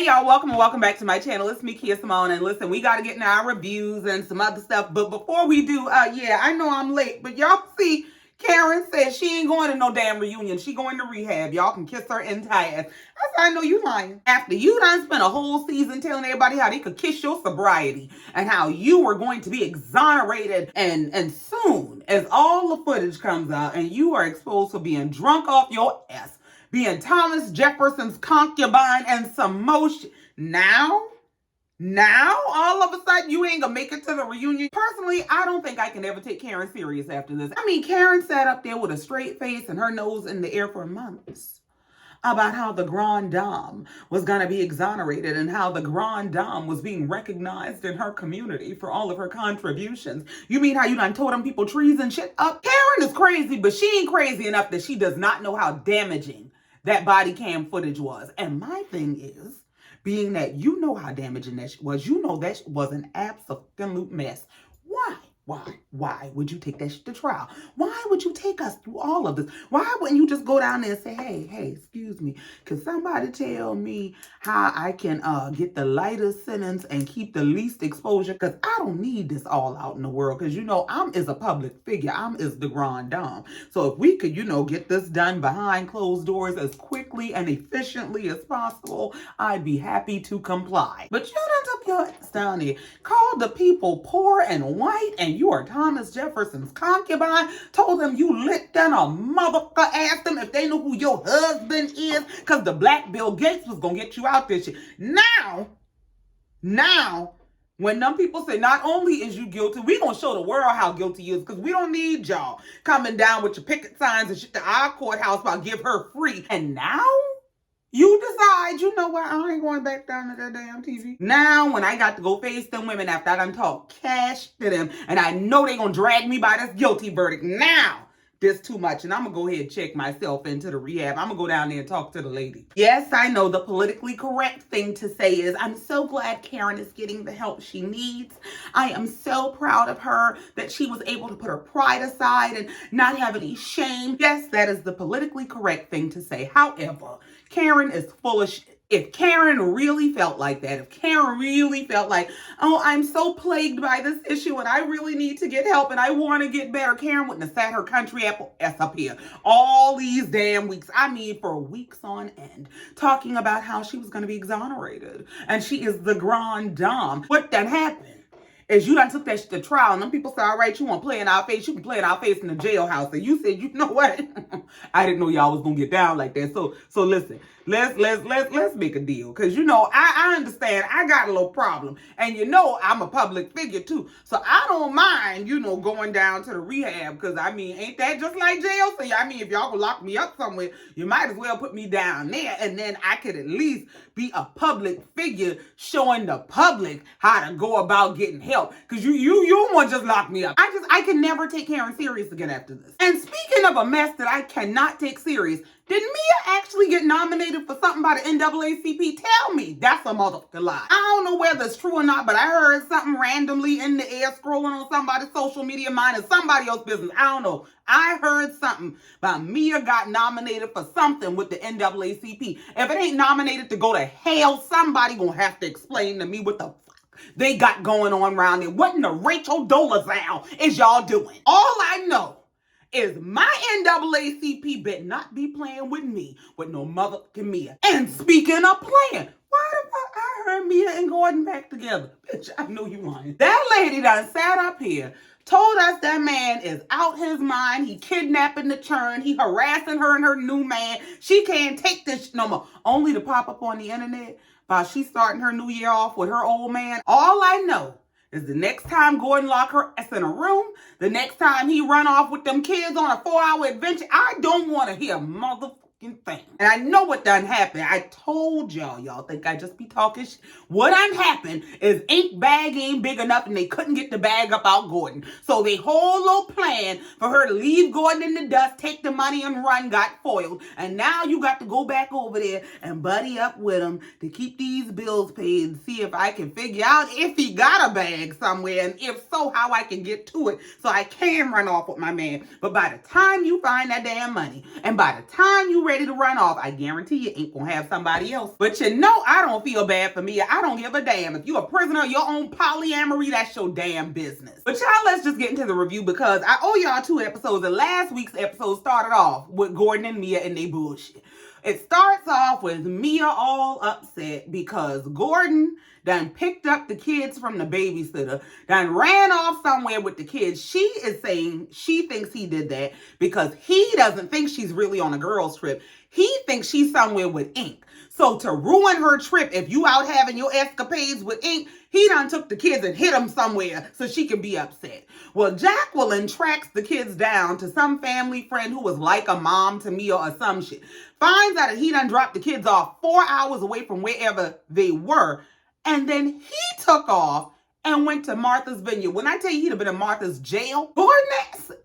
y'all, welcome and welcome back to my channel. It's me, Kia Simone, and listen, we got to get into our reviews and some other stuff, but before we do, yeah, I know I'm late, but y'all see, Karen said she ain't going to no damn reunion. She going to rehab. Y'all can kiss her entire ass. I said, I know you lying. After you done spent a whole season telling everybody how they could kiss your sobriety and how you were going to be exonerated and soon as all the footage comes out and you are exposed for being drunk off your ass, being Thomas Jefferson's concubine and some motion. Now, all of a sudden, you ain't gonna make it to the reunion. Personally, I don't think I can ever take Karen serious after this. I mean, Karen sat up there with a straight face and her nose in the air for months about how the Grand Dame was gonna be exonerated and how the Grand Dame was being recognized in her community for all of her contributions. You mean how you done told them people trees and shit up? Karen is crazy, but she ain't crazy enough that she does not know how damaging that body cam footage was. And my thing is, being that you know how damaging that was, you know that was an absolute mess. Why would you take that shit to trial? Why would you take us through all of this? Why wouldn't you just go down there and say, hey, excuse me, can somebody tell me how I can get the lightest sentence and keep the least exposure? Because I don't need this all out in the world. Because, you know, I'm is a public figure. I'm is the Grand Dame. So if we could, you know, get this done behind closed doors as quickly and efficiently as possible, I'd be happy to comply. But you done took your ass down there, called the people poor and white, and you are Thomas Jefferson's concubine, told them you lit down a motherfucker, asked them if they knew who your husband is, because the black Bill Gates was going to get you out this shit. Now, when them people say not only is you guilty, we going to show the world how guilty you is, because we don't need y'all coming down with your picket signs and shit to our courthouse about give her free. And now you decide, you know what, I ain't going back down to that damn TV. Now, when I got to go face them women after I done talked cash to them, and I know they gonna drag me by this guilty verdict, now this too much, and I'm gonna go ahead and check myself into the rehab. I'm gonna go down there and talk to the lady. Yes, I know the politically correct thing to say is, I'm so glad Karen is getting the help she needs. I am so proud of her that she was able to put her pride aside and not have any shame. Yes, that is the politically correct thing to say. However, Karen is full of shit. If Karen really felt like that, if Karen really felt like, oh, I'm so plagued by this issue and I really need to get help and I want to get better, Karen wouldn't have sat her country ass up here all these damn weeks. I mean, for weeks on end, talking about how she was going to be exonerated. And she is the Grand Dame. What done happened is you done took that shit to trial, and them people said, all right, you want to play in our face, you can play in our face in the jailhouse. And you said, you know what? I didn't know y'all was gonna get down like that. So listen, let's make a deal. Cause you know, I understand I got a little problem. And you know I'm a public figure too. So I don't mind, you know, going down to the rehab. Cause I mean, ain't that just like jail? So I mean, if y'all gonna lock me up somewhere, you might as well put me down there. And then I could at least be a public figure showing the public how to go about getting help. Because you want to just lock me up. I can never take Karen serious again after this. And speaking of a mess that I cannot take serious, did Mia actually get nominated for something by the NAACP? Tell me that's a motherfucking lie. I don't know whether it's true or not, but I heard something randomly in the air scrolling on somebody's social media, mine and somebody else's business. I don't know. I heard something about Mia got nominated for something with the NAACP. If it ain't nominated to go to hell, somebody gonna have to explain to me what the fuck they got going on around there. What in the Rachel Dolezal is y'all doing? All I know is my NAACP bet not be playing with me with no motherfucking Mia. And speaking of playing, why the fuck I heard Mia and Gordon back together? Bitch, I know you lying. That lady done sat up here, told us that man is out his mind. He kidnapping the churn. He harassing her and her new man. She can't take this no more. Only to pop up on the internet while she's starting her new year off with her old man. All I know is the next time Gordon lock her ass in a room, the next time he run off with them kids on a 4-hour adventure, I don't want to hear motherfucking thing. And I know what done happened. I told y'all think I just be talking shit. What done happened is ink bag ain't big enough and they couldn't get the bag up out Gordon. So they whole little plan for her to leave Gordon in the dust, take the money and run got foiled. And now you got to go back over there and buddy up with him to keep these bills paid and see if I can figure out if he got a bag somewhere, and if so, how I can get to it so I can run off with my man. But by the time you find that damn money and by the time you ready to run off. I guarantee you ain't gonna have somebody else. But you know, I don't feel bad for Mia. I don't give a damn. If you're a prisoner of your own polyamory, that's your damn business. But y'all, let's just get into the review because I owe y'all 2 episodes. And last week's episode started off with Gordon and Mia and they bullshit. It starts off with Mia all upset because Gordon done picked up the kids from the babysitter, done ran off somewhere with the kids. She is saying she thinks he did that because he doesn't think she's really on a girls' trip. He thinks she's somewhere with Ink. So to ruin her trip, if you out having your escapades with Ink, he done took the kids and hid them somewhere so she can be upset. Well, Jacqueline tracks the kids down to some family friend who was like a mom to Mia or some shit. Finds out that he done dropped the kids off 4 hours away from wherever they were. And then he took off and went to Martha's Vineyard. When I tell you he'd have been in Martha's jail, Gordon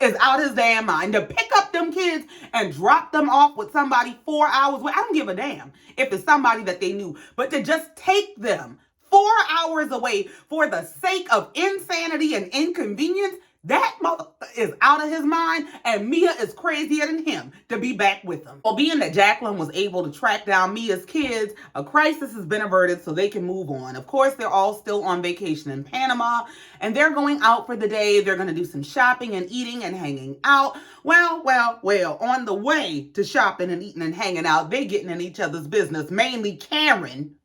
is out his damn mind to pick up them kids and drop them off with somebody 4 hours away. I don't give a damn if it's somebody that they knew, but to just take them 4 hours away for the sake of insanity and inconvenience, that mother is out of his mind, and Mia is crazier than him to be back with him. Well, being that Jacqueline was able to track down Mia's kids, a crisis has been averted so they can move on. Of course, they're all still on vacation in Panama, and they're going out for the day. They're going to do some shopping and eating and hanging out. Well, on the way to shopping and eating and hanging out, they getting in each other's business, mainly Karen,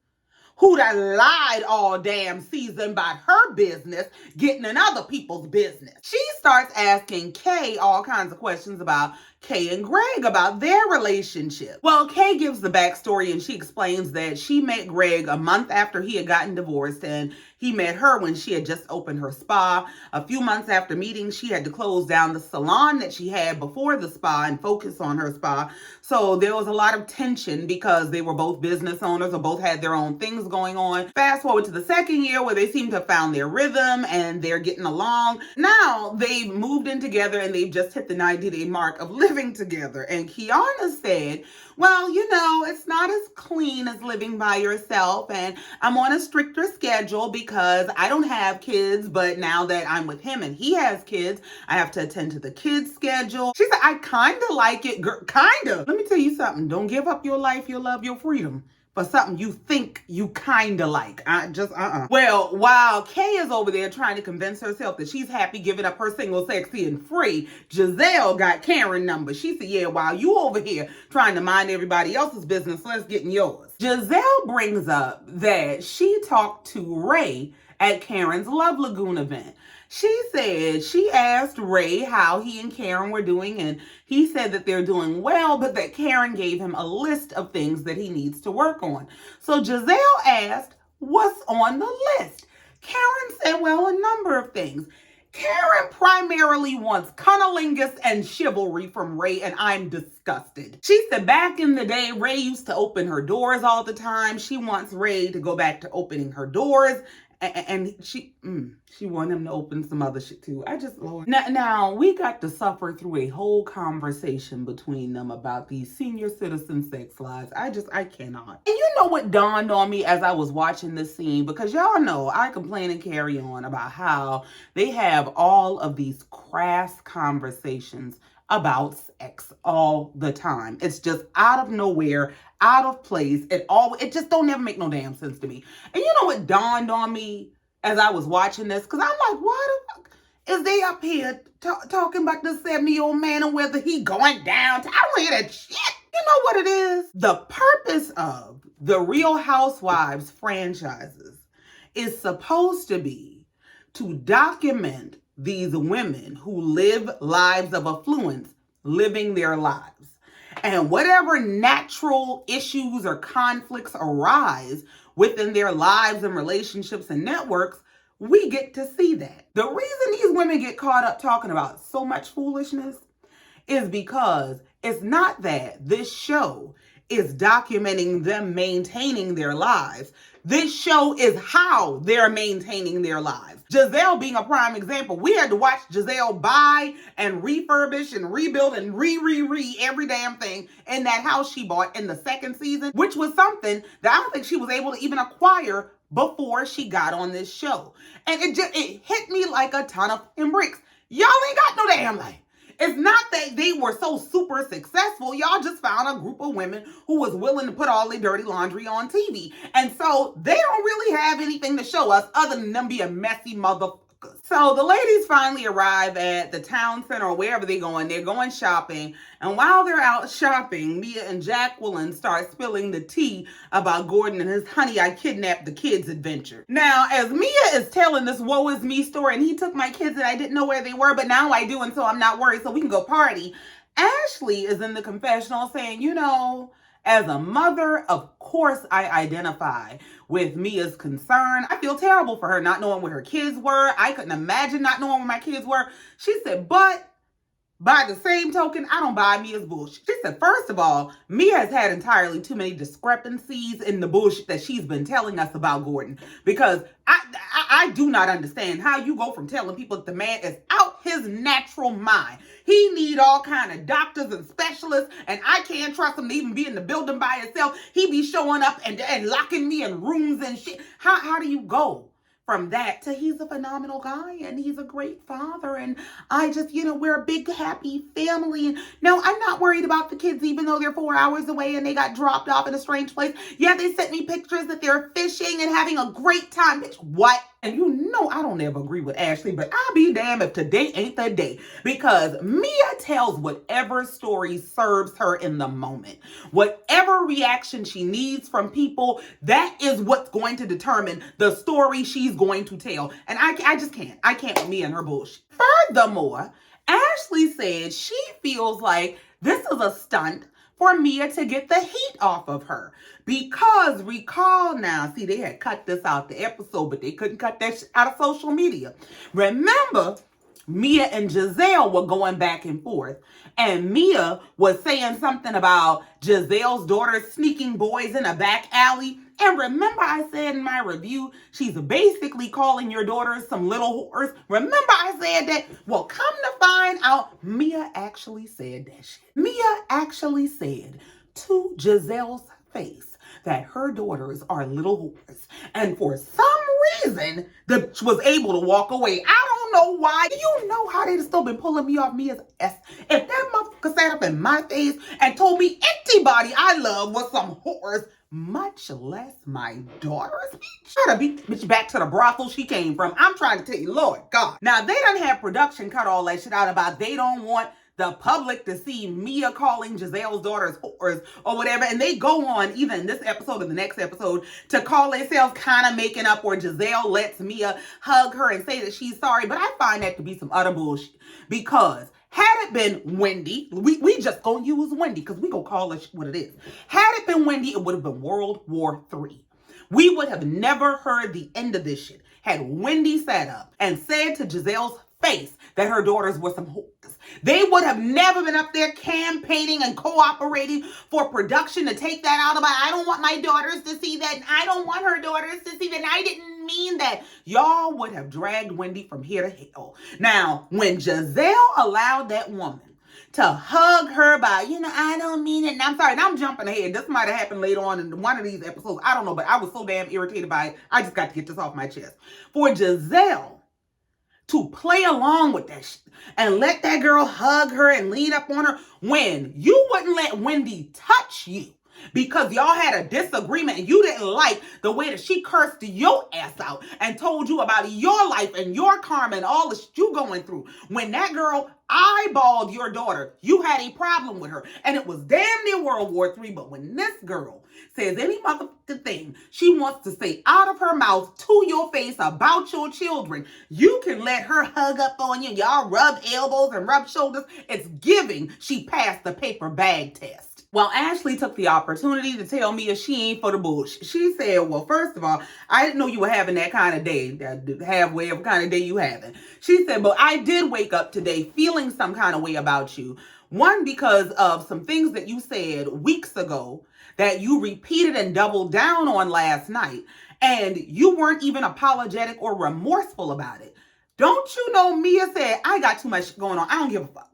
who done lied all damn season about her business, getting in other people's business. She starts asking Kay all kinds of questions about Kay and Greg, about their relationship. Well, Kay gives the backstory and she explains that she met Greg a month after he had gotten divorced, and he met her when she had just opened her spa. A few months after meeting, she had to close down the salon that she had before the spa and focus on her spa. So there was a lot of tension because they were both business owners or both had their own things going on. Fast forward to the second year where they seem to have found their rhythm and they're getting along. Now they've moved in together and they've just hit the 90-day mark of living together. And Kiana said, well, you know, it's not as clean as living by yourself, and I'm on a stricter schedule because I don't have kids, but now that I'm with him and he has kids, I have to attend to the kids' schedule. She said, I kind of like it, girl, kind of. Let me tell you something. Don't give up your life, your love, your freedom for something you think you kind of like. Well, while Kay is over there trying to convince herself that she's happy giving up her single, sexy, and free, Gizelle got Karen's number. She said, yeah, while you over here trying to mind everybody else's business, let's get in yours. Gizelle brings up that she talked to Ray at Karen's Love Lagoon event. She said she asked Ray how he and Karen were doing, and he said that they're doing well, but that Karen gave him a list of things that he needs to work on. So Gizelle asked, what's on the list? Karen said, well, a number of things. Karen primarily wants cunnilingus and chivalry from Ray, and I'm disgusted. She said back in the day, Ray used to open her doors all the time. She wants Ray to go back to opening her doors. And she wanted him to open some other shit too. Lord. Now, we got to suffer through a whole conversation between them about these senior citizen sex lives. I cannot. And you know what dawned on me as I was watching this scene? Because y'all know I complain and carry on about how they have all of these crass conversations about sex all the time. It's just out of nowhere, out of place. It just don't never make no damn sense to me. And you know what dawned on me as I was watching this? Because I'm like, why the fuck is they up here talking about the 70-year-old man and whether he going down? I don't hear that shit. You know what it is? The purpose of the Real Housewives franchises is supposed to be to document these women who live lives of affluence, living their lives. And whatever natural issues or conflicts arise within their lives and relationships and networks, we get to see that. The reason these women get caught up talking about so much foolishness is because it's not that this show is documenting them maintaining their lives. This show is how they're maintaining their lives. Gizelle being a prime example. We had to watch Gizelle buy and refurbish and rebuild and re every damn thing in that house she bought in the second season, which was something that I don't think she was able to even acquire before she got on this show. And it hit me like a ton of bricks. Y'all ain't got no damn life. It's not that they were so super successful. Y'all just found a group of women who was willing to put all their dirty laundry on TV. And so they don't really have anything to show us other than them being messy motherfuckers. So the ladies finally arrive at the town center or wherever they're going shopping. And while they're out shopping, Mia and Jacqueline start spilling the tea about Gordon and his honey, I kidnapped the kids adventure. Now, as Mia is telling this woe is me story, and he took my kids and I didn't know where they were, but now I do, and so I'm not worried, so we can go party. Ashley is in the confessional saying, as a mother, of course I identify with Mia's concern. I feel terrible for her not knowing where her kids were. I couldn't imagine not knowing where my kids were. She said, but by the same token, I don't buy Mia's bullshit. She said, first of all, Mia has had entirely too many discrepancies in the bullshit that she's been telling us about Gordon. Because I do not understand how you go from telling people that the man is out his natural mind. He need all kind of doctors and specialists, and I can't trust him to even be in the building by himself. He be showing up and locking me in rooms and shit. How do you go from that to he's a phenomenal guy and he's a great father and I just, we're a big happy family. And no, I'm not worried about the kids even though they're 4 hours away and they got dropped off in a strange place. Yeah, they sent me pictures that they're fishing and having a great time. Bitch, what? And I don't ever agree with Ashley, but I'll be damned if today ain't the day. Because Mia tells whatever story serves her in the moment. Whatever reaction she needs from people, that is what's going to determine the story she's going to tell. And I just can't. I can't with Mia and her bullshit. Furthermore, Ashley said she feels like this is a stunt for Mia to get the heat off of her. Because recall now, see, they had cut this out the episode, but they couldn't cut that shit out of social media. Remember, Mia and Gizelle were going back and forth. And Mia was saying something about Gizelle's daughter sneaking boys in a back alley. And remember I said in my review, she's basically calling your daughters some little whores. Remember I said that? Well, come to find out, Mia actually said that shit. Mia actually said to Gizelle's face that her daughters are little whores. And for some reason, she was able to walk away. I don't know why. Do you know how they'd still been pulling me off Mia's ass? If that motherfucker sat up in my face and told me anybody I love was some whores, much less my daughters, bitch. Try to beat bitch back to the brothel she came from. I'm trying to tell you, Lord God. Now, they done have production cut all that shit out about they don't want the public to see Mia calling Gizelle's daughters whores or whatever. And they go on, either in this episode or the next episode, to call themselves kind of making up where Gizelle lets Mia hug her and say that she's sorry. But I find that to be some utter bullshit. Because had it been Wendy, we just gonna use Wendy because we gonna call it what it is. Had it been Wendy, it would have been World War III. We would have never heard the end of this shit had Wendy sat up and said to Gizelle's face that her daughters were some whores. They would have never been up there campaigning and cooperating for production to take that out about, I don't want my daughters to see that. I don't want her daughters to see that. I didn't mean that. Y'all would have dragged Wendy from here to hell. Now, when Gizelle allowed that woman to hug her by, I don't mean it. And I'm sorry, and I'm jumping ahead. This might have happened later on in one of these episodes. I don't know, but I was so damn irritated by it. I just got to get this off my chest. For Gizelle to play along with that shit and let that girl hug her and lean up on her when you wouldn't let Wendy touch you because y'all had a disagreement and you didn't like the way that she cursed your ass out and told you about your life and your karma and all the shit you going through. When that girl eyeballed your daughter, you had a problem with her. And it was damn near World War III. But when this girl says any motherfucking thing she wants to say out of her mouth to your face about your children, you can let her hug up on you. Y'all rub elbows and rub shoulders. It's giving she passed the paper bag test. Well, Ashley took the opportunity to tell Mia she ain't for the bullshit. She said, well, first of all, I didn't know you were having that kind of day, that halfway of kind of day you having. She said, but I did wake up today feeling some kind of way about you. One, because of some things that you said weeks ago that you repeated and doubled down on last night. And you weren't even apologetic or remorseful about it. Don't you know Mia said, I got too much going on. I don't give a fuck.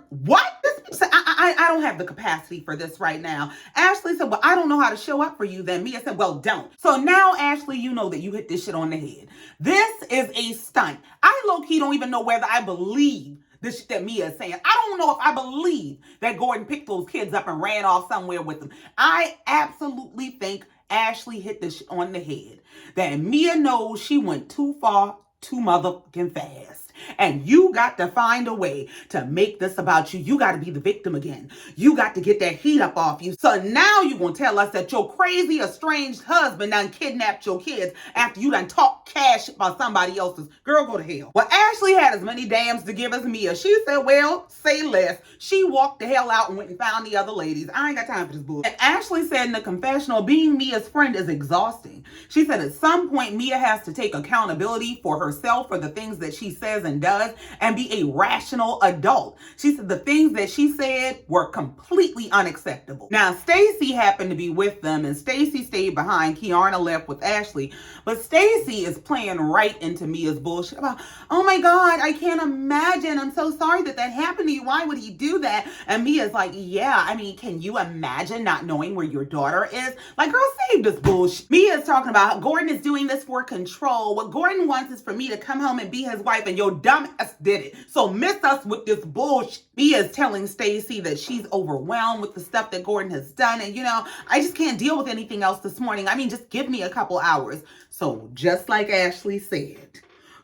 What? This said, I don't have the capacity for this right now. Ashley said, well, I don't know how to show up for you then. Mia said, well, don't. So now, Ashley, you know that you hit this shit on the head. This is a stunt. I low-key don't even know whether I believe the shit that Mia is saying. I don't know if I believe that Gordon picked those kids up and ran off somewhere with them. I absolutely think Ashley hit this on the head. That Mia knows she went too far, too motherfucking fast. And you got to find a way to make this about you. You got to be the victim again. You got to get that heat up off you. So now you going to tell us that your crazy, estranged husband done kidnapped your kids after you done talk cash about somebody else's. Girl, go to hell. Well, Ashley had as many dams to give as Mia. She said, well, say less. She walked the hell out and went and found the other ladies. I ain't got time for this bullshit. And Ashley said in the confessional, being Mia's friend is exhausting. She said at some point, Mia has to take accountability for herself for the things that she says and does and be a rational adult. She said the things that she said were completely unacceptable. Now, Stacey happened to be with them, and Stacey stayed behind. Kiarna left with Ashley. But Stacey is playing right into Mia's bullshit about, oh my God, I can't imagine. I'm so sorry that that happened to you. Why would he do that? And Mia's like, yeah, I mean, can you imagine not knowing where your daughter is? Like, girl, save this bullshit. Mia's talking about Gordon is doing this for control. What Gordon wants is for me to come home and be his wife, and your dumb ass did it. So miss us with this bullshit. Mia is telling Stacey that she's overwhelmed with the stuff that Gordon has done. And, you know, I just can't deal with anything else this morning. I mean, just give me a couple hours. So just like Ashley said,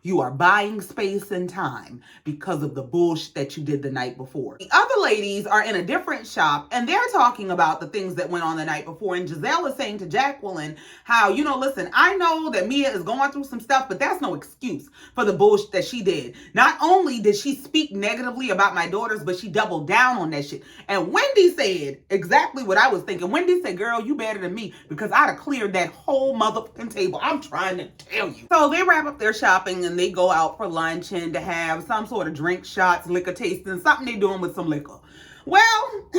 you are buying space and time because of the bullshit that you did the night before. The other ladies are in a different shop, and they're talking about the things that went on the night before. And Gizelle is saying to Jacqueline how, you know, listen, I know that Mia is going through some stuff, but that's no excuse for the bullshit that she did. Not only did she speak negatively about my daughters, but she doubled down on that shit. And Wendy said exactly what I was thinking. Wendy said, girl, you better than me because I'd have cleared that whole motherfucking table. I'm trying to tell you. So they wrap up their shopping and they go out for lunch and to have some sort of drink, shots, liquor tasting, something they're doing with some liquor. Well,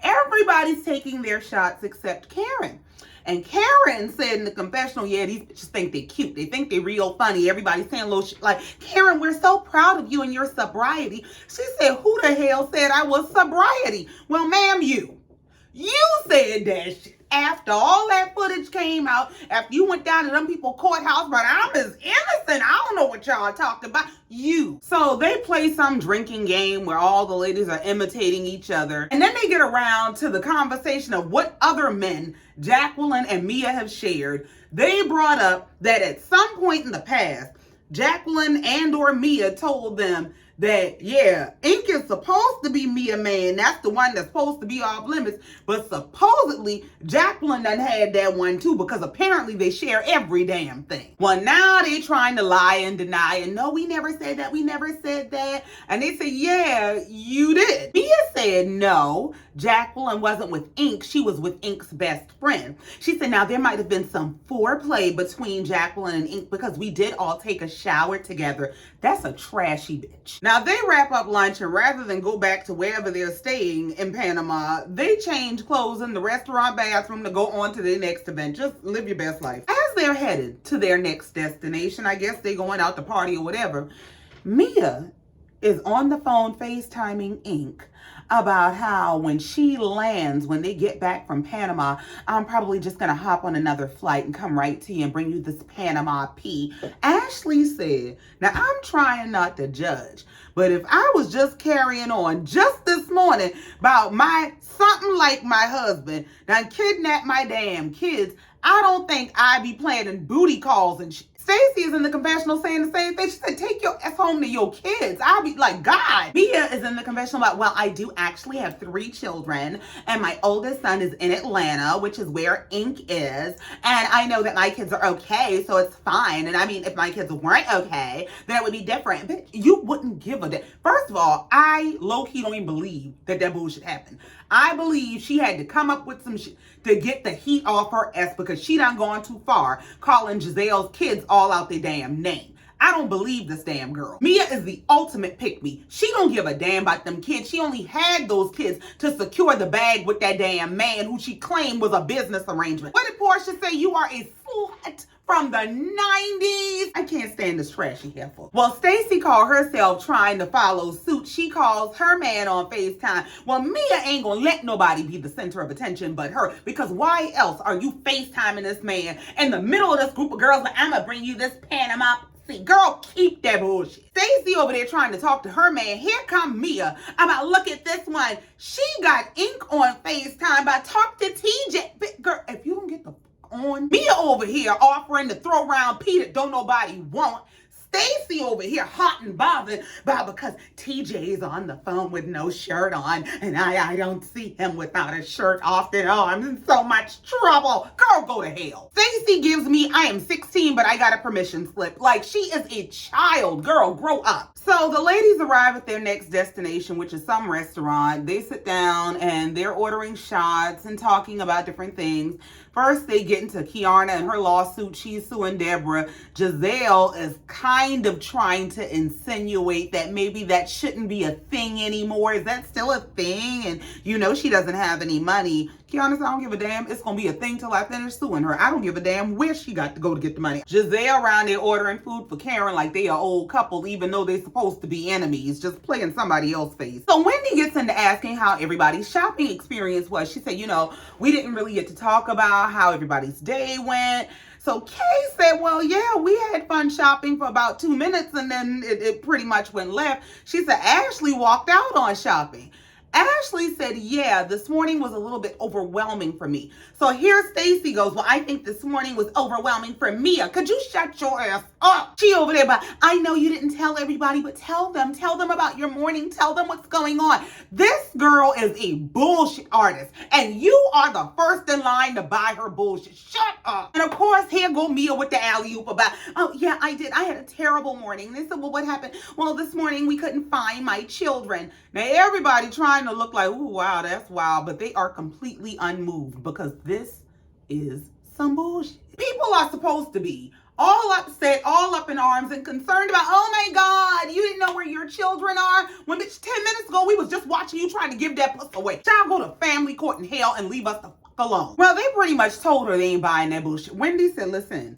everybody's taking their shots except Karen. And Karen said in the confessional, yeah, these bitches think they're cute. They think they're real funny. Everybody's saying little shit like, Karen, we're so proud of you and your sobriety. She said, who the hell said I was sobriety? Well, ma'am, you said that shit. After all that footage came out, after you went down to them people's courthouse, but I'm as innocent. I don't know what y'all talking about. You. So they play some drinking game where all the ladies are imitating each other. And then they get around to the conversation of what other men Jacqueline and Mia have shared. They brought up that at some point in the past, Jacqueline and or Mia told them that, yeah, Ink is supposed to be Mia man. That's the one that's supposed to be off limits. But supposedly, Jacqueline done had that one too because apparently they share every damn thing. Well, now they trying to lie and deny and no, we never said that. We never said that. And they say, yeah, you did. Mia said no, Jacqueline wasn't with Ink. She was with Ink's best friend. She said, now there might have been some foreplay between Jacqueline and Ink because we did all take a shower together. That's a trashy bitch. Now, they wrap up lunch, and rather than go back to wherever they're staying in Panama, they change clothes in the restaurant bathroom to go on to their next event. Just live your best life. As they're headed to their next destination, I guess they're going out to party or whatever, Mia is on the phone FaceTiming Ink about how when she lands, when they get back from Panama, I'm probably just going to hop on another flight and come right to you and bring you this Panama P. Ashley said, now I'm trying not to judge, but if I was just carrying on just this morning about something like my husband done kidnapped my damn kids, I don't think I'd be planning booty calls and shit. Stacey is in the confessional saying the same thing. She said, take your ass home to your kids. I'll be like, God. Mia is in the confessional about, well, I do actually have 3 children, and my oldest son is in Atlanta, which is where Ink is, and I know that my kids are okay, so it's fine. And I mean, if my kids weren't okay, then it would be different. But you wouldn't give a damn. First of all, I low-key don't even believe that bullshit happened. I believe she had to come up with some shit to get the heat off her ass because she done gone too far calling Giselle's kids all out their damn name. I don't believe this damn girl. Mia is the ultimate pick-me. She don't give a damn about them kids. She only had those kids to secure the bag with that damn man who she claimed was a business arrangement. What did Portia say? You are a slut from the 90s. I can't stand this trashy heifer. Well, Stacey called herself trying to follow suit. She calls her man on FaceTime. Well, Mia ain't gonna let nobody be the center of attention but her, because why else are you FaceTiming this man in the middle of this group of girls like, I'm gonna bring you this Panama Stacey, girl, keep that bullshit. Stacey over there trying to talk to her man. Here come Mia. I'm about, look at this one. She got ink on FaceTime by talk to TJ. Girl, if you don't get the on. Mia over here offering to throw around Pete that don't nobody want. Stacey over here hot and bothered because TJ is on the phone with no shirt on, and I don't see him without a shirt off and on. I'm in so much trouble. Girl, go to hell. Stacey gives me, I am 16, but I got a permission slip. Like, she is a child. Girl, grow up. So the ladies arrive at their next destination, which is some restaurant. They sit down and they're ordering shots and talking about different things. First, they get into Kiana and her lawsuit. She's suing Deborah. Gizelle is kind of trying to insinuate that maybe that shouldn't be a thing anymore. Is that still a thing? And you know she doesn't have any money. Kiana said, I don't give a damn. It's going to be a thing till I finish suing her. I don't give a damn where she got to go to get the money. Gizelle around there ordering food for Karen like they are old couple, even though they're supposed to be enemies, just playing somebody else's face. So Wendy gets into asking how everybody's shopping experience was. She said, you know, we didn't really get to talk about how everybody's day went. So Kay said, well, yeah, we had fun shopping for about 2 minutes and then it pretty much went left. She said, Ashley walked out on shopping. Ashley said, yeah, this morning was a little bit overwhelming for me. So here Stacey goes, well, I think this morning was overwhelming for Mia. Could you shut your ass up? She over there, but I know you didn't tell everybody, but tell them about your morning. Tell them what's going on. This girl is a bullshit artist, and you are the first in line to buy her bullshit. Shut up. And of course, here go Mia with the alley-oop about, oh, yeah, I did. I had a terrible morning. They said, well, what happened? Well, this morning we couldn't find my children. Now, everybody trying to look like, ooh, wow, that's wild, but they are completely unmoved because this is some bullshit. People are supposed to be all upset, all up in arms and concerned about, oh my God, you didn't know where your children are? When bitch, 10 minutes ago, we was just watching you trying to give that puss away. Child, go to family court in hell and leave us the fuck alone. Well, they pretty much told her they ain't buying that bullshit. Wendy said, listen,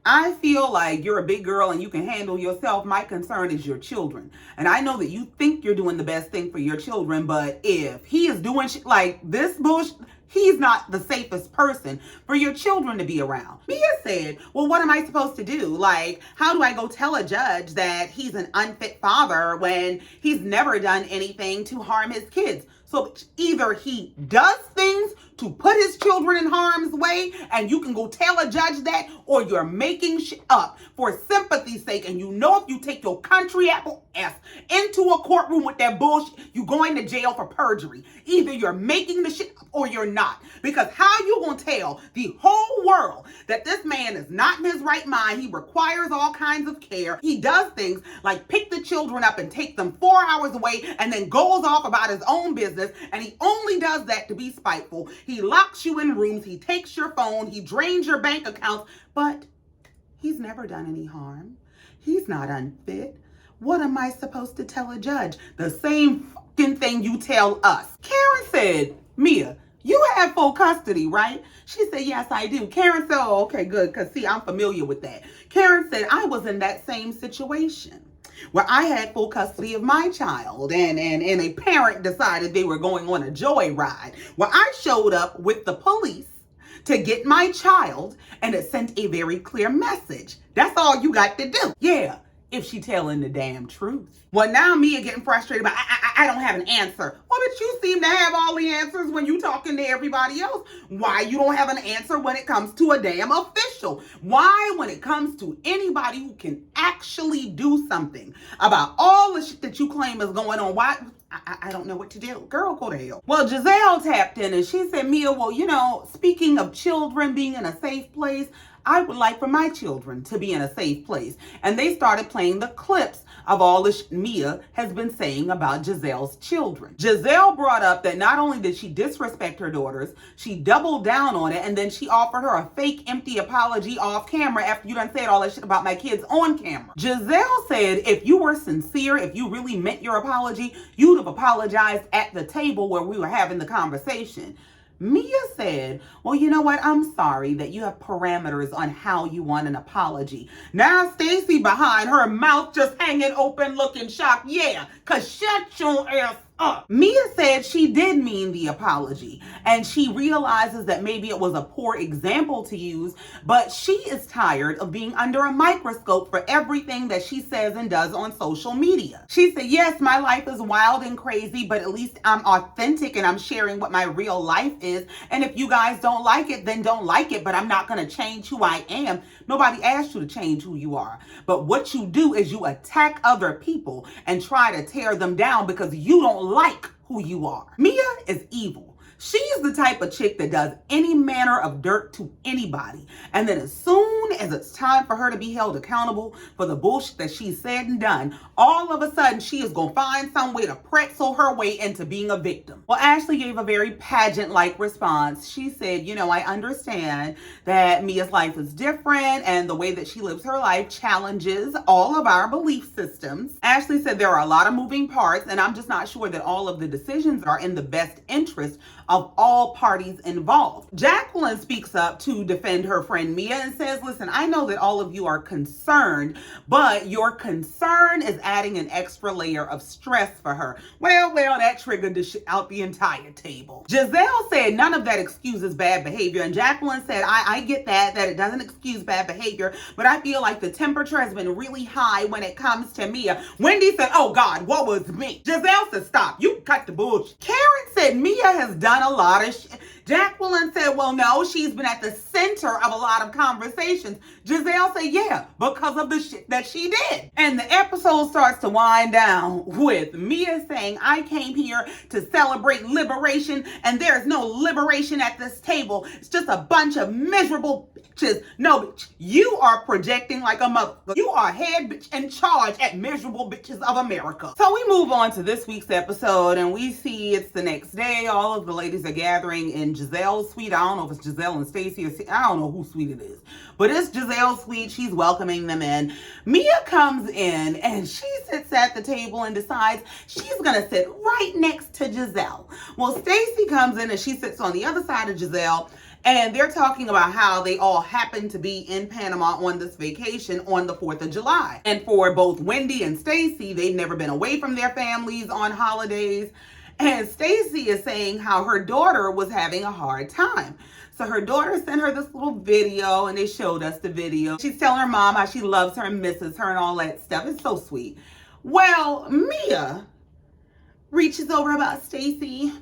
I feel like you're a big girl and you can handle yourself. My concern is your children. And I know that you think you're doing the best thing for your children, but if he is doing shit like this bullshit, he's not the safest person for your children to be around. Mia said, well, what am I supposed to do? Like, how do I go tell a judge that he's an unfit father when he's never done anything to harm his kids? So either he does things to put his children in harm's way and you can go tell a judge that, or you're making shit up for sympathy's sake. And you know if you take your country apple ass into a courtroom with that bullshit, you're going to jail for perjury. Either you're making the shit up or you're not. Because how you gonna tell the whole world that this man is not in his right mind? He requires all kinds of care. He does things like pick the children up and take them 4 hours away and then goes off about his own business. And he only does that to be spiteful. He locks you in rooms. He takes your phone. He drains your bank accounts. But he's never done any harm. He's not unfit. What am I supposed to tell a judge? The same fucking thing you tell us. Karen said, Mia, you have full custody, right? She said, yes, I do. Karen said, oh, okay, good. Because, see, I'm familiar with that. Karen said, I was in that same situation where I had full custody of my child and a parent decided they were going on a joyride where I showed up with the police to get my child and it sent a very clear message. That's all you got to do. Yeah, if she telling the damn truth. Well, now Mia getting frustrated about, I don't have an answer. Well, but you seem to have all the answers when you talking to everybody else. Why you don't have an answer when it comes to a damn official? Why when it comes to anybody who can actually do something about all the shit that you claim is going on? Why? I don't know what to do. Girl, go to hell. Well, Gizelle tapped in and she said, Mia, well, you know, speaking of children being in a safe place, I would like for my children to be in a safe place. And they started playing the clips of all the Mia has been saying about Gizelle's children. Gizelle brought up that not only did she disrespect her daughters, she doubled down on it, and then she offered her a fake empty apology off camera after you done said all that shit about my kids on camera. Gizelle said if you were sincere, if you really meant your apology, you'd have apologized at the table where we were having the conversation. Mia said, well, you know what? I'm sorry that you have parameters on how you want an apology. Now Stacey behind her mouth just hanging open looking shocked. Yeah, because shut your ass up. Mia said she did mean the apology, and she realizes that maybe it was a poor example to use, but she is tired of being under a microscope for everything that she says and does on social media. She said, yes, my life is wild and crazy, but at least I'm authentic and I'm sharing what my real life is. And if you guys don't like it, then don't like it, but I'm not going to change who I am. Nobody asked you to change who you are. But what you do is you attack other people and try to tear them down because you don't like who you are. Mia is evil. She's the type of chick that does any manner of dirt to anybody. And then as soon as it's time for her to be held accountable for the bullshit that she said and done, all of a sudden she is going to find some way to pretzel her way into being a victim. Well, Ashley gave a very pageant-like response. She said, you know, I understand that Mia's life is different and the way that she lives her life challenges all of our belief systems. Ashley said there are a lot of moving parts and I'm just not sure that all of the decisions are in the best interest of all parties involved. Jacqueline speaks up to defend her friend Mia and says, listen, I know that all of you are concerned, but your concern is adding an extra layer of stress for her. Well, that triggered the shit out the entire table. Gizelle said none of that excuses bad behavior, and Jacqueline said, I get that it doesn't excuse bad behavior, but I feel like the temperature has been really high when it comes to Mia. Wendy said, oh God, what was me? Giselle said, stop, you cut the bullshit. Karen said Mia has done a lot of shit. Jacqueline said, well, no, she's been at the center of a lot of conversations. Gizelle said, yeah, because of the shit that she did. And the episode starts to wind down with Mia saying, I came here to celebrate liberation, and there's no liberation at this table. It's just a bunch of miserable bitches. No, bitch, you are projecting like a mother. You are head bitch in charge at miserable bitches of America. So we move on to this week's episode, and we see it's the next day. All of the ladies are gathering in Gizelle's suite. I don't know if it's Gizelle and Stacey or I don't know whose suite it is, but it's Gizelle's suite. She's welcoming them in. Mia comes in and she sits at the table and decides she's gonna sit right next to Gizelle. Well, Stacey comes in and she sits on the other side of Gizelle, and they're talking about how they all happen to be in Panama on this vacation on the 4th of July. And for both Wendy and Stacey, they've never been away from their families on holidays. And Stacey is saying how her daughter was having a hard time. So her daughter sent her this little video, and they showed us the video. She's telling her mom how she loves her and misses her and all that stuff. It's so sweet. Well, Mia reaches over about Stacey.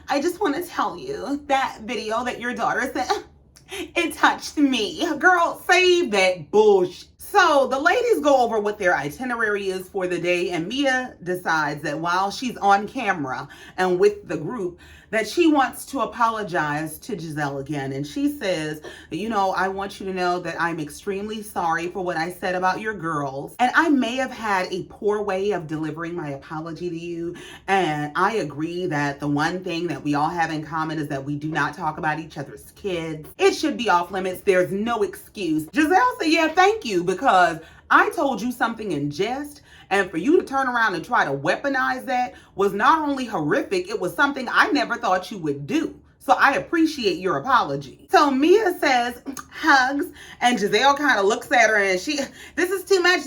I just want to tell you that video that your daughter sent, it touched me. Girl, save that bullshit. So the ladies go over what their itinerary is for the day, and Mia decides that while she's on camera and with the group, that she wants to apologize to Gizelle again. And she says, you know, I want you to know that I'm extremely sorry for what I said about your girls. And I may have had a poor way of delivering my apology to you. And I agree that the one thing that we all have in common is that we do not talk about each other's kids. It should be off limits. There's no excuse. Gizelle said, yeah, thank you, because I told you something in jest, and for you to turn around and try to weaponize that was not only horrific, it was something I never thought you would do. So I appreciate your apology. So Mia says, hugs, and Gizelle kind of looks at her and this is too much,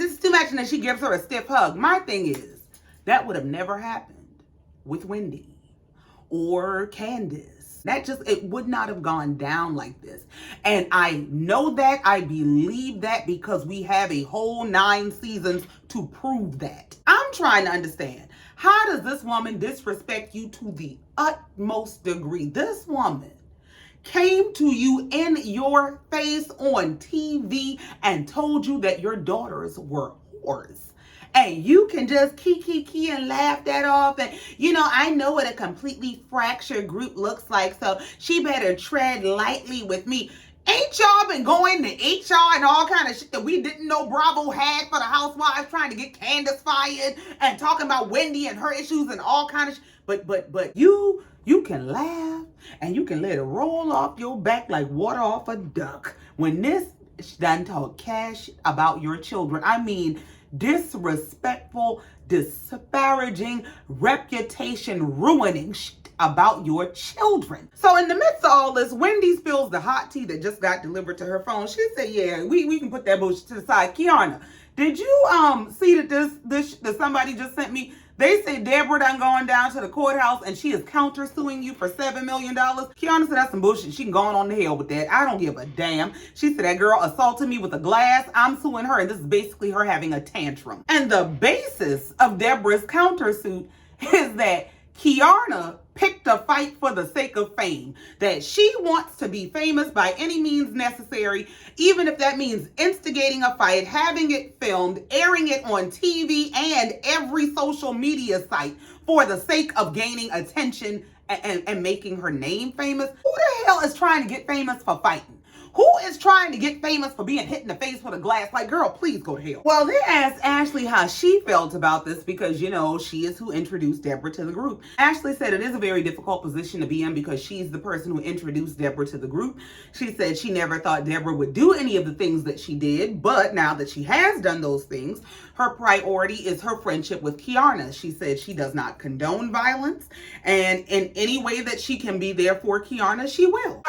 and then she gives her a stiff hug. My thing is, that would have never happened with Wendy or Candace. It would not have gone down like this. And I know that, I believe that, because we have a whole 9 seasons to prove that. I'm trying to understand, how does this woman disrespect you to the utmost degree? This woman came to you in your face on TV and told you that your daughters were whores. And you can just key and laugh that off. And, you know, I know what a completely fractured group looks like, so she better tread lightly with me. Ain't y'all been going to HR and all kind of shit that we didn't know Bravo had for the Housewives, trying to get Candace fired and talking about Wendy and her issues and all kind of shit? But you can laugh and you can let it roll off your back like water off a duck when this done talk cash about your children. I mean, disrespectful, disparaging, reputation ruining shit about your children. So in the midst of all this, Wendy spills the hot tea that just got delivered to her phone. She said, yeah, we can put that bullshit to the side. Kiana, did you see that this somebody just sent me They say Deborah done going down to the courthouse and she is countersuing you for $7 million. Kiana said that's some bullshit. She can go on the hell with that. I don't give a damn. She said that girl assaulted me with a glass. I'm suing her, and this is basically her having a tantrum. And the basis of Deborah's countersuit is that Kiana picked a fight for the sake of fame, that she wants to be famous by any means necessary, even if that means instigating a fight, having it filmed, airing it on TV and every social media site for the sake of gaining attention and making her name famous. Who the hell is trying to get famous for fighting? Who is trying to get famous for being hit in the face with a glass? Like, girl, please go to hell. Well, they asked Ashley how she felt about this because, you know, she is who introduced Deborah to the group. Ashley said it is a very difficult position to be in because she's the person who introduced Deborah to the group. She said she never thought Deborah would do any of the things that she did, but now that she has done those things, her priority is her friendship with Kiana. She said she does not condone violence, and in any way that she can be there for Kiana, she will.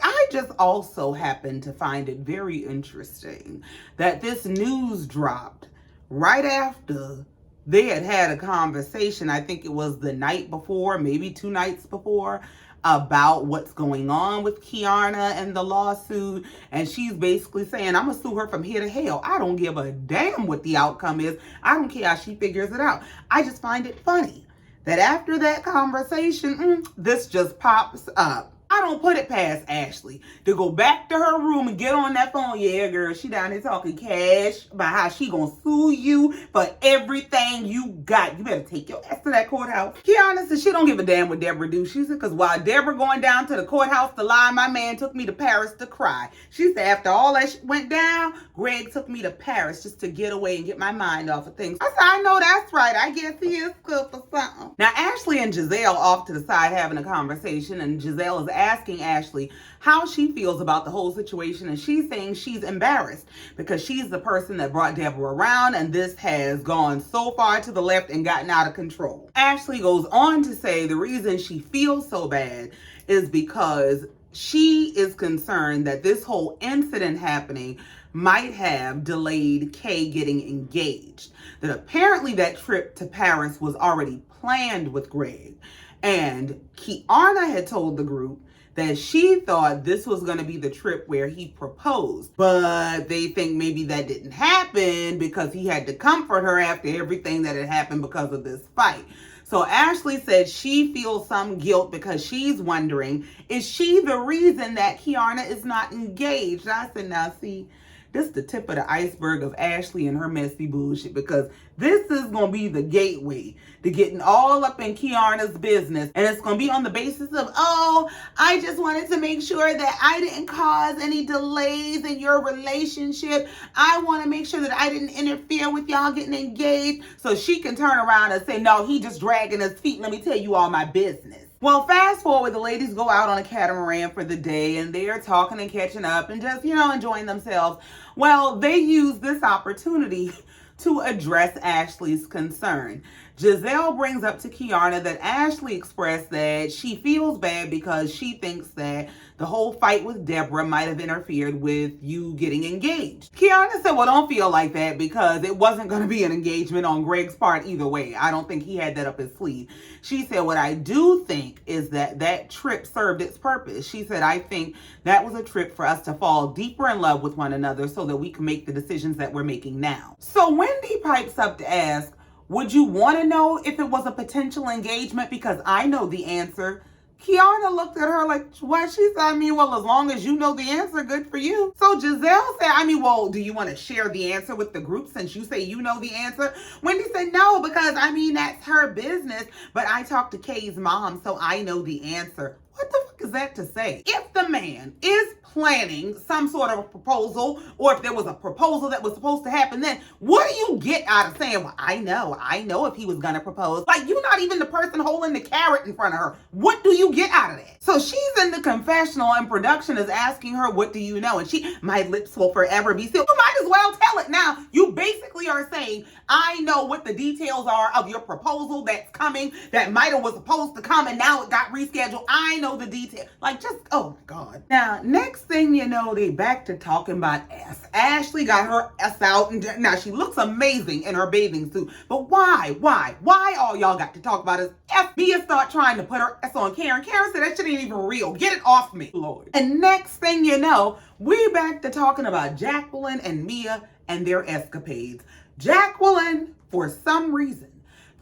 I just also happen to find it very interesting that this news dropped right after they had a conversation. I think it was the night before, maybe 2 nights before, about what's going on with Kiana and the lawsuit. And she's basically saying, I'm going to sue her from here to hell. I don't give a damn what the outcome is. I don't care how she figures it out. I just find it funny that after that conversation, this just pops up. I don't put it past Ashley to go back to her room and get on that phone. Yeah, girl, she down here talking cash about how she gonna sue you for everything you got. You better take your ass to that courthouse. Kiana said she don't give a damn what Deborah do. She said, because while Deborah going down to the courthouse to lie, my man took me to Paris to cry. She said after all that went down, Greg took me to Paris just to get away and get my mind off of things. I said, I know that's right. I guess he is good for something. Now, Ashley and Gizelle off to the side having a conversation, and Gizelle is asking Ashley how she feels about the whole situation, and she's saying she's embarrassed because she's the person that brought Deborah around, and this has gone so far to the left and gotten out of control. Ashley goes on to say the reason she feels so bad is because she is concerned that this whole incident happening might have delayed Kay getting engaged. That apparently that trip to Paris was already planned with Greg, and Kiana had told the group that she thought this was going to be the trip where he proposed. But they think maybe that didn't happen because he had to comfort her after everything that had happened because of this fight. So Ashley said she feels some guilt because she's wondering, is she the reason that Kiana is not engaged? I said, now see, this is the tip of the iceberg of Ashley and her messy bullshit, because this is going to be the gateway to getting all up in Kiana's business. And it's going to be on the basis of, oh, I just wanted to make sure that I didn't cause any delays in your relationship. I want to make sure that I didn't interfere with y'all getting engaged. So she can turn around and say, no, he just dragging his feet. Let me tell you all my business. Well, fast forward, the ladies go out on a catamaran for the day, and they're talking and catching up and just, enjoying themselves. Well, they use this opportunity to address Ashley's concern. Gizelle brings up to Kiana that Ashley expressed that she feels bad because she thinks that the whole fight with Deborah might have interfered with you getting engaged. Kiana said, well, don't feel like that because it wasn't going to be an engagement on Greg's part either way. I don't think he had that up his sleeve. She said, what I do think is that that trip served its purpose. She said, I think that was a trip for us to fall deeper in love with one another so that we can make the decisions that we're making now. So Wendy pipes up to ask, would you want to know if it was a potential engagement? Because I know the answer. Kiana looked at her like, what? She said, well, as long as you know the answer, good for you. So Gizelle said, well, do you want to share the answer with the group since you say you know the answer? Wendy said, no, because, that's her business. But I talked to Kay's mom, so I know the answer. What the fuck is that to say? If the man is planning some sort of a proposal, or if there was a proposal that was supposed to happen, then what do you get out of saying, well, I know if he was gonna propose? Like, you're not even the person holding the carrot in front of her. What do you get out of that? So she's in the confessional and production is asking her, what do you know? And my lips will forever be sealed. You might as well tell it now. You basically are saying, I know what the details are of your proposal that's coming, that might have was supposed to come and now it got rescheduled. I know the detail. Like, just, oh my God. Now, next thing you know, they back to talking about S. Ashley got her S out, and now she looks amazing in her bathing suit. But why? Why all y'all got to talk about is S? Mia start trying to put her S on Karen. Karen said that shit ain't even real. Get it off me, Lord. And next thing you know, we back to talking about Jacqueline and Mia and their escapades. Jacqueline, for some reason,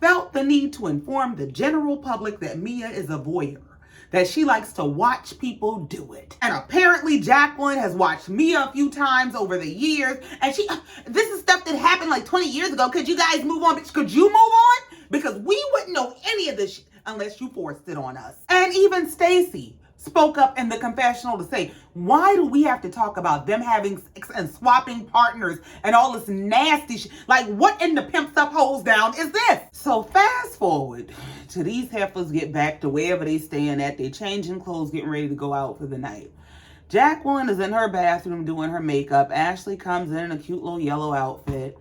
felt the need to inform the general public that Mia is a voyeur, that she likes to watch people do it. And apparently Jacqueline has watched Mia a few times over the years, and this is stuff that happened like 20 years ago. Could you guys move on? Bitch, could you move on? Because we wouldn't know any of this shit unless you forced it on us. And even Stacy spoke up in the confessional to say, why do we have to talk about them having sex and swapping partners and all this nasty shit? Like, what in the pimps up holes down is this? So fast forward to these heifers get back to wherever they staying at. They changing clothes, getting ready to go out for the night. Jacqueline is in her bathroom doing her makeup. Ashley comes in a cute little yellow outfit,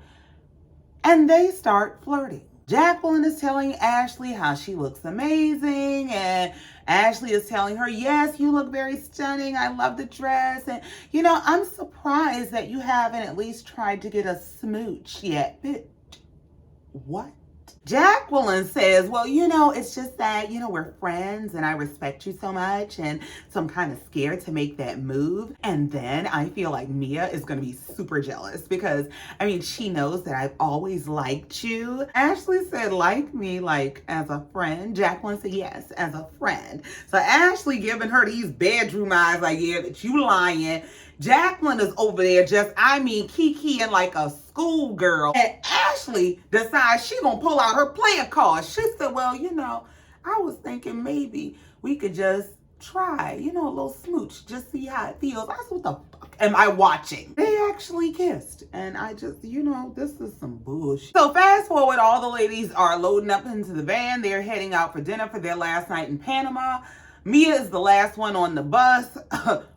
and they start flirting. Jacqueline is telling Ashley how she looks amazing, and Ashley is telling her, yes, you look very stunning. I love the dress. And, you know, I'm surprised that you haven't at least tried to get a smooch yet. Bitch, what? Jacqueline says, well, you know, it's just that, you know, we're friends and I respect you so much. And so I'm kind of scared to make that move. And then I feel like Mia is going to be super jealous because, I mean, she knows that I've always liked you. Ashley said, like me, like as a friend. Jacqueline said, yes, as a friend. So Ashley giving her these bedroom eyes like, yeah, that you lying. Jacqueline is over there just, I mean, kikiing like a schoolgirl. And Ashley decides she gonna pull out her playing card. She said, well, you know, I was thinking maybe we could just try, you know, a little smooch, just see how it feels. I said, what the fuck am I watching? They actually kissed. And I just, you know, this is some bullshit. So fast forward, all the ladies are loading up into the van. They're heading out for dinner for their last night in Panama. Mia is the last one on the bus.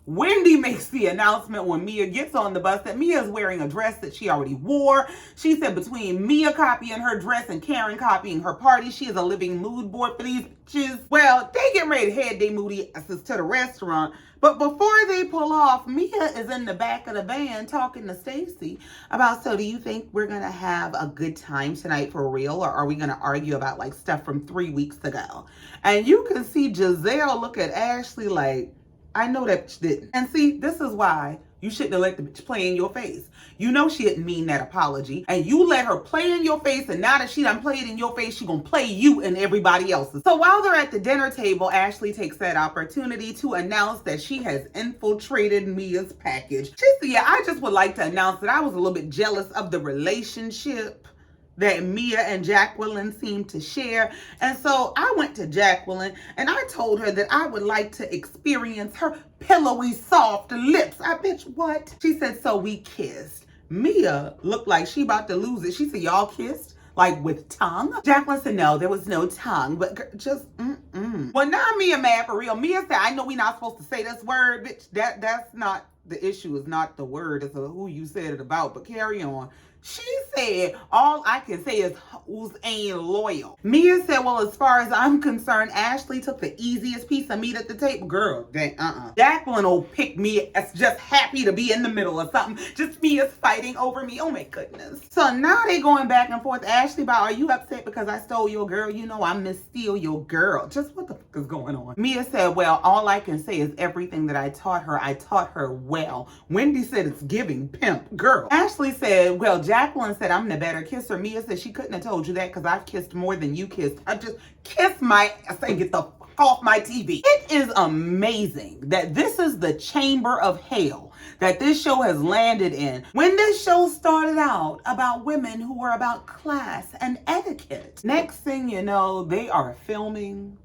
Wendy makes the announcement when Mia gets on the bus that Mia is wearing a dress that she already wore. She said between Mia copying her dress and Karen copying her party, she is a living mood board for these bitches. Well, they get ready to head their moody asses to the restaurant. But before they pull off, Mia is in the back of the van talking to Stacy about, so do you think we're going to have a good time tonight for real? Or are we going to argue about like stuff from 3 weeks ago? And you can see Gizelle look at Ashley like, I know that bitch didn't. And see, this is why you shouldn't have let the bitch play in your face. You know she didn't mean that apology. And you let her play in your face, and now that she done played in your face, she gonna play you and everybody else's. So while they're at the dinner table, Ashley takes that opportunity to announce that she has infiltrated Mia's package. She said, yeah, I just would like to announce that I was a little bit jealous of the relationship that Mia and Jacqueline seemed to share. And so I went to Jacqueline and I told her that I would like to experience her pillowy, soft lips. I bitch, what? She said, so we kissed. Mia looked like she about to lose it. She said, y'all kissed? Like with tongue? Jacqueline said, no, there was no tongue, but just, Well, now Mia mad for real. Mia said, I know we're not supposed to say this word, bitch. That's not, the issue is not the word, it's who you said it about, but carry on. She said, all I can say is hoes ain't loyal. Mia said, well, as far as I'm concerned, Ashley took the easiest piece of meat at the table. Girl, Jacqueline will pick me as just happy to be in the middle of something. Just Mia's fighting over me. Oh my goodness. So now they going back and forth. Ashley about, are you upset because I stole your girl? You know I miss steal your girl. Just what the fuck is going on? Mia said, well, all I can say is everything that I taught her well. Wendy said it's giving pimp. Girl. Ashley said, well, Jacqueline said, I'm the better kisser. Mia said she couldn't have told you that because I've kissed more than you kissed. I just kissed my ass and get the fuck off my TV. It is amazing that this is the chamber of hell that this show has landed in. When this show started out about women who were about class and etiquette, next thing you know, they are filming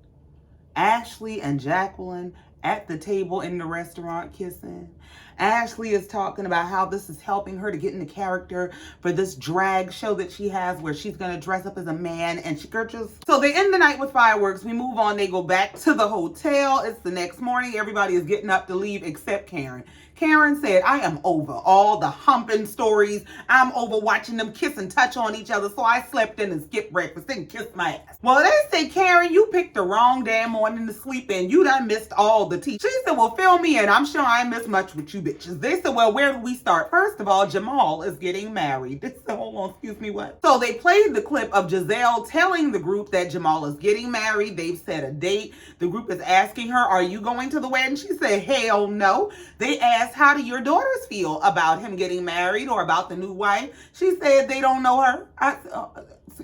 Ashley and Jacqueline at the table in the restaurant kissing. Ashley is talking about how this is helping her to get into character for this drag show that she has where she's going to dress up as a man and she just... So they end the night with fireworks. We move on. They go back to the hotel. It's the next morning. Everybody is getting up to leave except Karen. Karen said, I am over all the humping stories. I'm over watching them kiss and touch on each other. So I slept in and skipped breakfast and kissed my ass. Well, they say, Karen, you picked the wrong damn morning to sleep in. You done missed all the tea. She said, well, fill me in. I'm sure I ain't missed much with you bitches. They said, well, where do we start? First of all, Jamal is getting married. They said, hold on, excuse me, what? So they played the clip of Gizelle telling the group that Jamal is getting married. They've set a date. The group is asking her, are you going to the wedding? She said, hell no. They asked, how do your daughters feel about him getting married or about the new wife? She said they don't know her.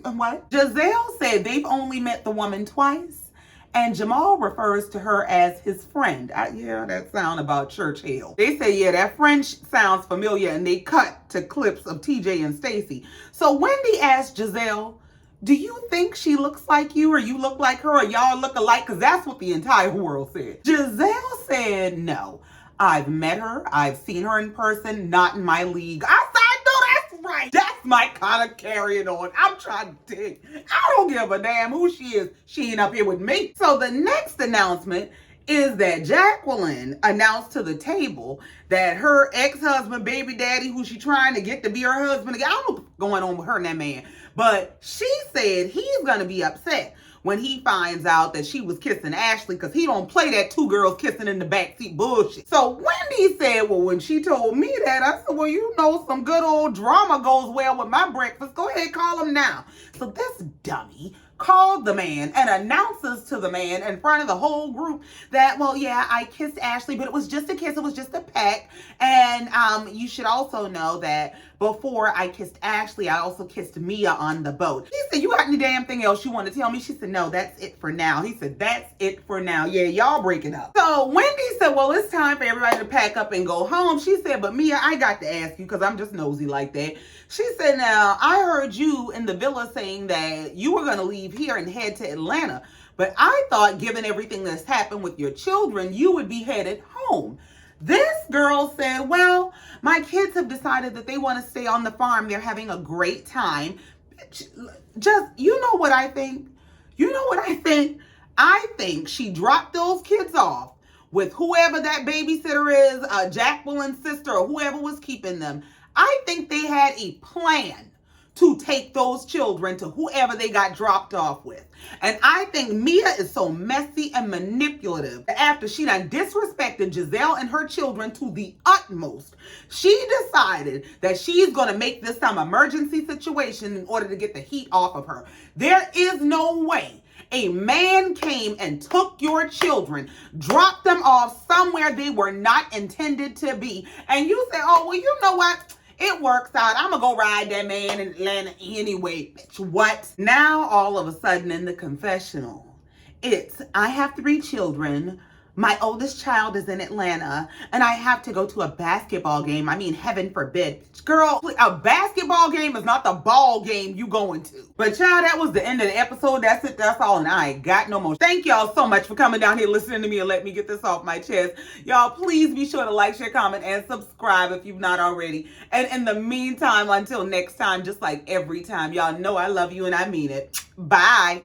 What? Gizelle said they've only met the woman twice, and Jamal refers to her as his friend. Yeah, that sound about church hell. They say, yeah, that friend sounds familiar, and they cut to clips of TJ and Stacy. So Wendy asked Gizelle, do you think she looks like you, or you look like her, or y'all look alike? Because that's what the entire world said. Gizelle said, no. I've met her. I've seen her in person. Not in my league. I know that's right. That's my kind of carrying on. I'm trying to tell you. I don't give a damn who she is. She ain't up here with me. So the next announcement is that Jacqueline announced to the table that her ex-husband, baby daddy, who she trying to get to be her husband again, I don't know what's going on with her and that man, but she said he's going to be upset when he finds out that she was kissing Ashley, because he don't play that two girls kissing in the backseat bullshit. So Wendy said, well, when she told me that, I said, well, you know, some good old drama goes well with my breakfast. Go ahead, call him now. So this dummy called the man and announces to the man in front of the whole group that, well, yeah, I kissed Ashley, but it was just a kiss. It was just a peck. And you should also know that before I kissed Ashley, I also kissed Mia on the boat. He said, you got any damn thing else you want to tell me? She said, no, that's it for now. He said, that's it for now. Yeah, y'all breaking up. So Wendy said, well, it's time for everybody to pack up and go home. She said, but Mia, I got to ask you, because I'm just nosy like that. She said, now, I heard you in the villa saying that you were going to leave here and head to Atlanta. But I thought, given everything that's happened with your children, you would be headed home. This girl said, well, my kids have decided that they want to stay on the farm. They're having a great time. Just, you know what I think? You know what I think? I think she dropped those kids off with whoever that babysitter is, Jacqueline's sister or whoever was keeping them. I think they had a plan to take those children to whoever they got dropped off with. And I think Mia is so messy and manipulative. After she done disrespected Gizelle and her children to the utmost, she decided that she's going to make this some emergency situation in order to get the heat off of her. There is no way a man came and took your children, dropped them off somewhere they were not intended to be. And you say, oh, well, you know what? It works out. I'm going to go ride that man in Atlanta anyway. Bitch, what? Now, all of a sudden in the confessional, it's, I have 3 children. My oldest child is in Atlanta, and I have to go to a basketball game. I mean, heaven forbid. Girl, a basketball game is not the ball game you going to. But child, that was the end of the episode. That's it. That's all, and I ain't got no more. Thank y'all so much for coming down here, listening to me, and let me get this off my chest. Y'all, please be sure to like, share, comment, and subscribe if you've not already. And in the meantime, until next time, just like every time, y'all know I love you, and I mean it. Bye.